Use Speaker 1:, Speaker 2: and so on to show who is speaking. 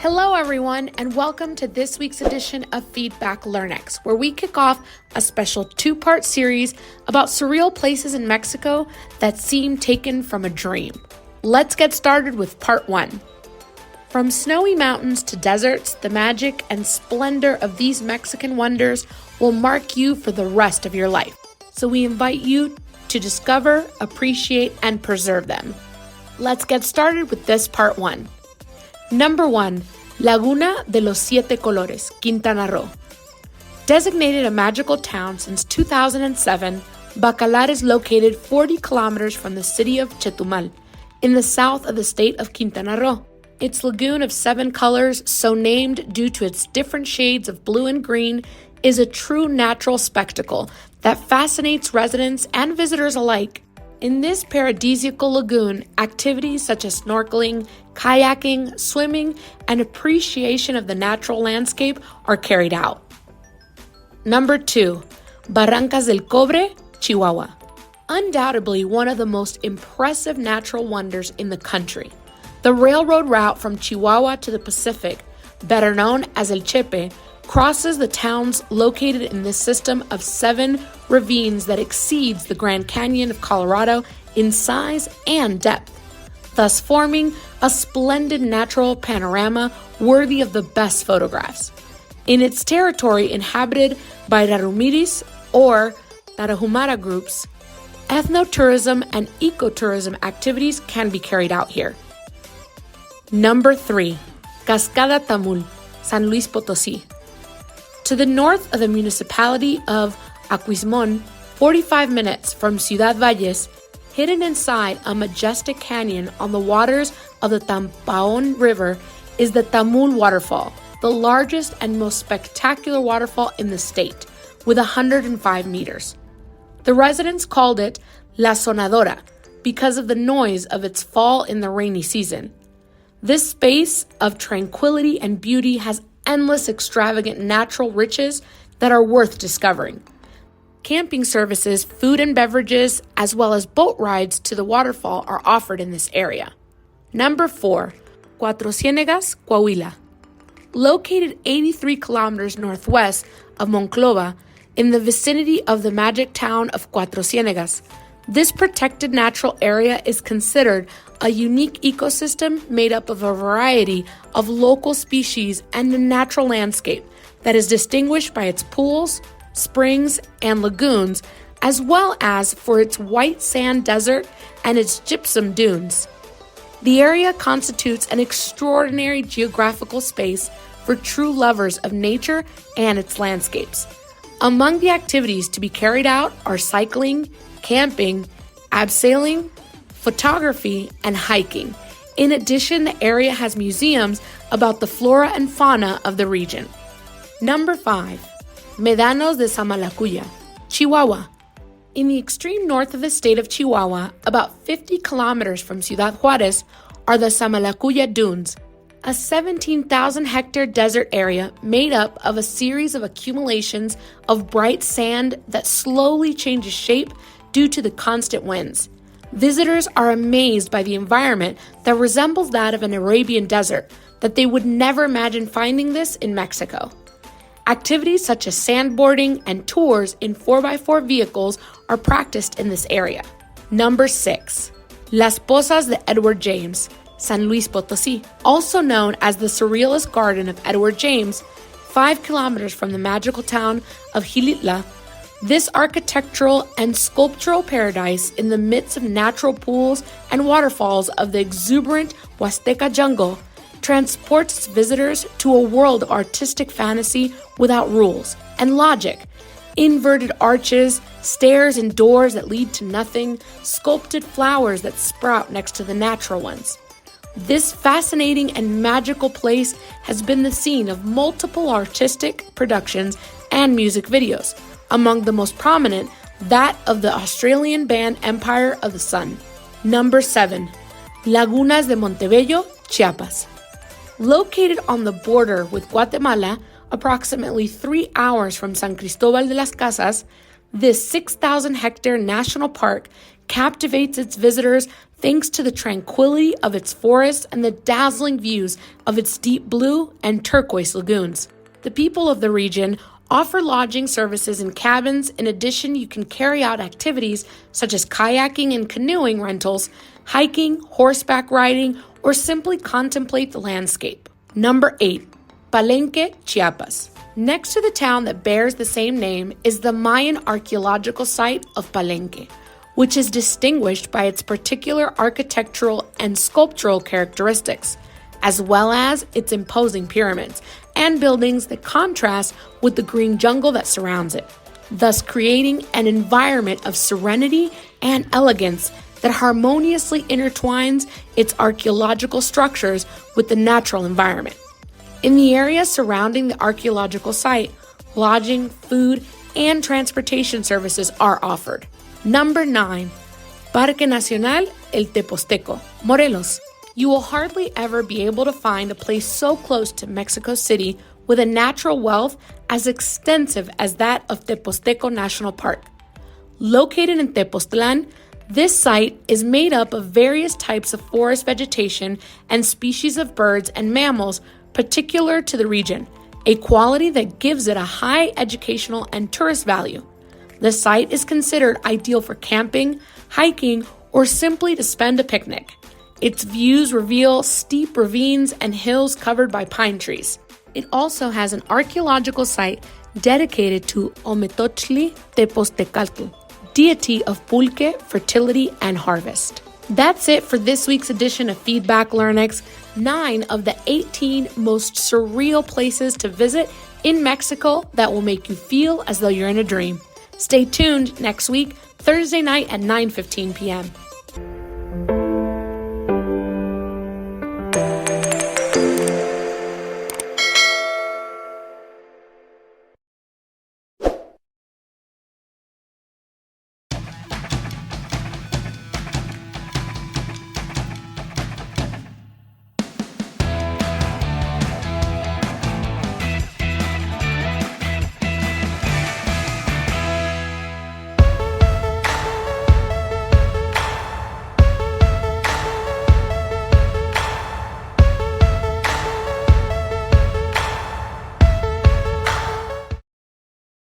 Speaker 1: Hello everyone, and welcome to this week's edition of Feedback Learnex, where we kick off a special two-part series about surreal places in Mexico that seem taken from a dream. Let's get started with part 1. From snowy mountains to deserts, the magic and splendor of these Mexican wonders will mark you for the rest of your life. So we invite you to discover, appreciate, and preserve them. Let's get started with this part 1. Number 1, Laguna de los Siete Colores, Quintana Roo. Designated a magical town since 2007, Bacalar is located 40 kilometers from the city of Chetumal, in the south of the state of Quintana Roo. Its lagoon of 7 colors, so named due to its different shades of blue and green, is a true natural spectacle that fascinates residents and visitors alike. In this paradisiacal lagoon, activities such as snorkeling, kayaking, swimming, and appreciation of the natural landscape are carried out. Number 2, Barranca del Cobre, Chihuahua. Undoubtedly one of the most impressive natural wonders in the country. The railroad route from Chihuahua to the Pacific, better known as El Chepe, crosses the towns located in this system of 7 ravines that exceeds the Grand Canyon of Colorado in size and depth, thus forming a splendid natural panorama worthy of the best photographs. In its territory inhabited by Rarumiris or Tarahumara groups, ethnotourism and ecotourism activities can be carried out here. Number 3, Cascada Tamul, San Luis Potosí. To the north of the municipality of Aquismón, 45 minutes from Ciudad Valles, hidden inside a majestic canyon on the waters of the Tampaón River, is the Tamul Waterfall, the largest and most spectacular waterfall in the state, with 105 meters. The residents called it La Sonadora because of the noise of its fall in the rainy season. This space of tranquility and beauty has endless extravagant natural riches that are worth discovering. Camping services, food and beverages, as well as boat rides to the waterfall are offered in this area. Number 4, Cuatro Ciénegas, Coahuila. Located 83 kilometers northwest of Monclova, in the vicinity of the magic town of Cuatro Ciénegas, this protected natural area is considered a unique ecosystem made up of a variety of local species and a natural landscape that is distinguished by its pools, springs, and lagoons, as well as for its white sand desert and its gypsum dunes. The area constitutes an extraordinary geographical space for true lovers of nature and its landscapes. Among the activities to be carried out are cycling, camping, abseiling, photography, and hiking. In addition, the area has museums about the flora and fauna of the region. Number 5, Médanos de Samalacuya, Chihuahua. In the extreme north of the state of Chihuahua, about 50 kilometers from Ciudad Juárez, are the Samalacuya Dunes, a 17,000-hectare desert area made up of a series of accumulations of bright sand that slowly changes shape due to the constant winds. Visitors are amazed by the environment that resembles that of an Arabian desert, that they would never imagine finding this in Mexico. Activities such as sandboarding and tours in 4x4 vehicles are practiced in this area. Number 6, Las Posas de Edward James, San Luis Potosí. Also known as the Surrealist Garden of Edward James, 5 kilometers from the magical town of Xilitla, this architectural and sculptural paradise in the midst of natural pools and waterfalls of the exuberant Huasteca jungle transports its visitors to a world of artistic fantasy without rules and logic. Inverted arches, stairs and doors that lead to nothing, sculpted flowers that sprout next to the natural ones. This fascinating and magical place has been the scene of multiple artistic productions and music videos, among the most prominent, that of the Australian band Empire of the Sun. Number 7, Lagunas de Montevero, Chiapas. Located on the border with Guatemala, approximately 3 hours from San Cristobal de las Casas, this 6,000-hectare national park captivates its visitors thanks to the tranquility of its forests and the dazzling views of its deep blue and turquoise lagoons. The people of the region offer lodging services in cabins. In addition, you can carry out activities such as kayaking and canoeing rentals, hiking, horseback riding, or simply contemplate the landscape. Number 8. Palenque, Chiapas. Next to the town that bears the same name is the Mayan archaeological site of Palenque, which is distinguished by its particular architectural and sculptural characteristics, as well as its imposing pyramids and buildings that contrast with the green jungle that surrounds it, thus creating an environment of serenity and elegance that harmoniously intertwines its archaeological structures with the natural environment. In the area surrounding the archaeological site, lodging, food, and transportation services are offered. Number 9. Parque Nacional El Deposteco, Morelos. You will hardly ever be able to find a place so close to Mexico City with a natural wealth as extensive as that of Deposteco National Park. Located in Tepoztlán, this site is made up of various types of forest vegetation and species of birds and mammals particular to the region, a quality that gives it a high educational and tourist value. The site is considered ideal for camping, hiking, or simply to spend a picnic. Its views reveal steep ravines and hills covered by pine trees. It also has an archaeological site dedicated to Ometochtli Tepostecatl, deity of pulque, fertility, and harvest. That's it for this week's edition of Feedback Learnex, 9 of the 18 most surreal places to visit in Mexico that will make you feel as though you're in a dream. Stay tuned next week, Thursday night at 9:15 p.m.